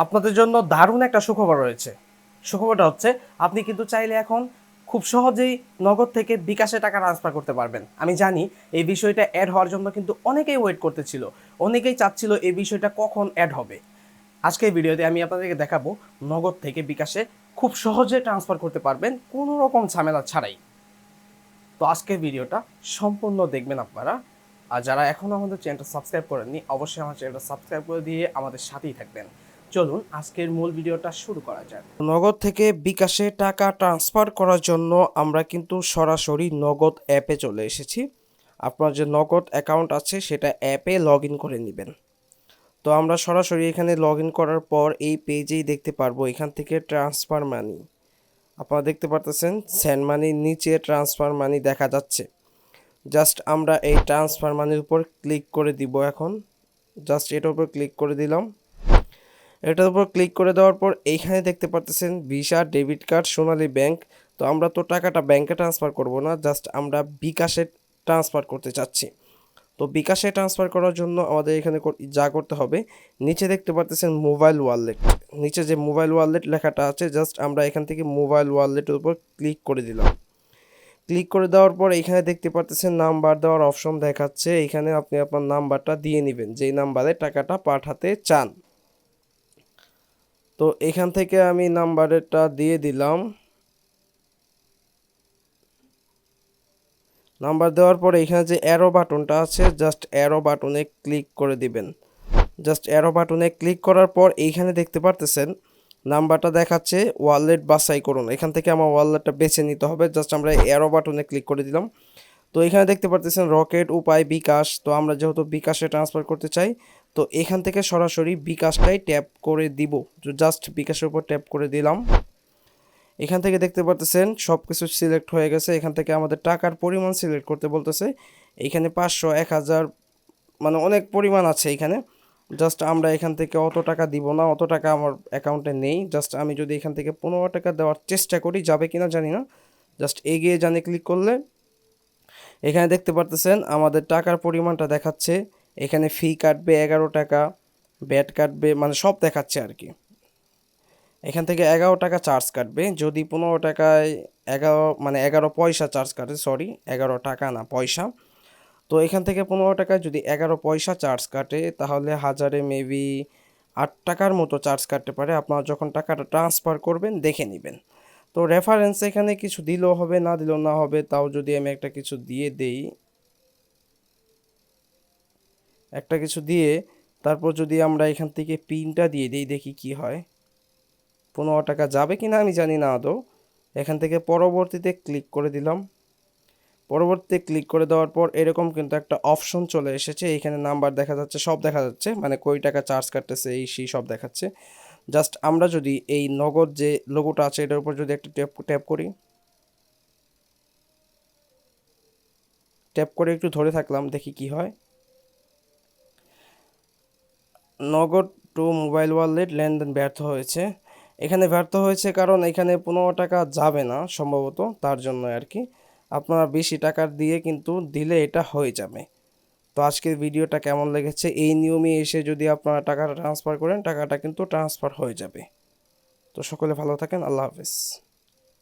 আপনাদের জন্য দারুণ একটা সুখবর রয়েছে। সুখবরটা হচ্ছে আপনি কিন্তু চাইলে এখন খুব সহজেই নগদ থেকে বিকাশে টাকা ট্রান্সফার করতে পারবেন। আমি জানি এই বিষয়টা অ্যাড হওয়ার জন্য কিন্তু অনেকেই ওয়েট করতেছিল, অনেকেই চাচ্ছিল এই বিষয়টা কখন অ্যাড হবে। আজকের ভিডিওতে আমি আপনাদেরকে দেখাবো নগদ থেকে বিকাশে খুব সহজে ট্রান্সফার করতে পারবেন কোনো রকম ঝামেলা ছাড়াই। তো আজকের ভিডিওটা সম্পূর্ণ দেখবেন আপনারা। আর যারা এখনও আমাদের চ্যানেলটা সাবস্ক্রাইব করেননি অবশ্যই আমার চ্যানেলটা সাবস্ক্রাইব করে দিয়ে আমাদের সাথেই থাকবেন। চলুন আজকের মূল ভিডিওটা শুরু করা যাক। নগদ থেকে বিকাশে টাকা ট্রান্সফার করার জন্য আমরা কিন্তু সরাসরি নগদ অ্যাপে চলে এসেছি। আপনার যে নগদ অ্যাকাউন্ট আছে সেটা অ্যাপে লগ ইন করে নেবেন। তো আমরা সরাসরি এখানে লগ ইন করার পর এই পেজেই দেখতে পারবো এখান থেকে ট্রান্সফার মানি। আপনারা দেখতে পারতেছেন সেন্ড মানির নিচে ট্রান্সফার মানি দেখা যাচ্ছে। জাস্ট আমরা এই ট্রান্সফার মানির উপর ক্লিক করে দিব। এখন জাস্ট এটার উপর ক্লিক করে দিলাম। এটার উপর ক্লিক করে দেওয়ার পর এইখানে দেখতে পারতেছেন ভিসা, ডেবিট কার্ড, সোনালী ব্যাংক। তো আমরা তো টাকাটা ব্যাংকে ট্রান্সফার করব না, জাস্ট আমরা বিকাশে ট্রান্সফার করতে চাচ্ছি। তো বিকাশে ট্রান্সফার করার জন্য আমাদের এখানে যা করতে হবে, নিচে দেখতে পারতেছেন মোবাইল ওয়ালেট। নিচে যে মোবাইল ওয়ালেট লেখাটা আছে জাস্ট আমরা এখান থেকে মোবাইল ওয়ালেটের উপর ক্লিক করে দিলাম। ক্লিক করে দেওয়ার পর এখানে দেখতে পারতেছেন নাম্বার দেওয়ার অপশন দেখাচ্ছে। এখানে আপনি আপনার নাম্বারটা দিয়ে নেবেন যেই নাম্বারে টাকাটা পাঠাতে চান। তো এখান থেকে আমি নাম্বারটা দিয়ে দিলাম। নাম্বার দেওয়ার পরে এখানে যে অ্যারো বাটনটা আছে জাস্ট অ্যারো বাটনে ক্লিক করে দিবেন। জাস্ট অ্যারো বাটনে ক্লিক করার পর এইখানে দেখতে পারতেছেন নাম্বারটা দেখাচ্ছে ওয়ালেট বাছাই করুন। এখান থেকে আমার ওয়ালেটটা বেছে নিতে হবে। জাস্ট আমরা অ্যারো বাটনে ক্লিক করে দিলাম। তো এখানে দেখতে পারতেছেন রকেট, উপায়, বিকাশ। তো আমরা যেহেতু বিকাশে ট্রান্সফার করতে চাই তো এখান থেকে সরাসরি বিকাশটাই ট্যাপ করে দিব। জাস্ট বিকাশের উপর ট্যাপ করে দিলাম। এখান থেকে দেখতে পারতেছেন সব কিছু সিলেক্ট হয়ে গেছে। এখান থেকে আমাদের টাকার পরিমাণ সিলেক্ট করতে বলতেছে। এখানে 500, 1000 মানে অনেক পরিমাণ আছে এখানে। জাস্ট আমরা এখান থেকে অত টাকা দিব না, অত টাকা আমার অ্যাকাউন্টে নেই। জাস্ট আমি যদি এখান থেকে 15 টাকা দেওয়ার চেষ্টা করি, যাবে কিনা জানি না। জাস্ট এগিয়ে জানি ক্লিক করলে এখানে দেখতে পারতেছেন আমাদের টাকার পরিমাণটা দেখাচ্ছে। এখানে ফি কাটবে 11 টাকা, ব্যাট কাটবে, মানে সব দেখাচ্ছে আর কি। এখান থেকে 11 টাকা চার্জ কাটবে। যদি 15 টাকায় 11 মানে 11 পয়সা চার্জ কাটে, সরি 11 টাকা না পয়সা। তো এখান থেকে 15 টাকায় যদি 11 পয়সা চার্জ কাটে তাহলে হাজারে মেবি 8 টাকার মতো চার্জ কাটতে পারে। আপনারা যখন টাকাটা ট্রান্সফার করবেন দেখে নেবেন। তো রেফারেন্স এখানে কিছু দিলেও হবে, না দিলেও না হবে। তাও যদি আমি একটা কিছু দিয়ে দেই, একটা কিছু দিয়ে তারপর যদি আমরা এখান থেকে পিনটা দিয়ে দিই, দেখি কি হয়। 15 টাকা যাবে কিনা আমি জানি না আদৌ। এখান থেকে পরবর্তীতে ক্লিক করে দিলাম। পরবর্তীতে ক্লিক করে দেওয়ার পর এরকম কিন্তু একটা অপশন চলে এসেছে। এখানে নাম্বার দেখা যাচ্ছে, সব দেখা যাচ্ছে, মানে কয় টাকা চার্জ কাটতেছে এই সেই সব দেখাচ্ছে। জাস্ট আমরা যদি এই নগদ যে লোগোটা আছে এটার উপর যদি একটা ট্যাপ করি, ট্যাপ করে একটু ধরে থাকলাম, দেখি কি হয়। নগদ টু মোবাইল ওয়ালেট লেনদেন ব্যর্থ হয়েছে। এখানে ব্যর্থ হয়েছে কারণ এখানে 15 টাকা যাবে না সম্ভবত, তার জন্য আর কি। আপনারা বেশি টাকার দিয়ে কিন্তু দিলে এটা হয়ে যাবে। তো আজকের ভিডিওটা কেমন লেগেছে, এই নিয়মে এসে যদি আপনারা টাকাটা ট্রান্সফার করেন টাকাটা কিন্তু ট্রান্সফার হয়ে যাবে। তো সকলে ভালো থাকেন, আল্লাহ হাফেজ।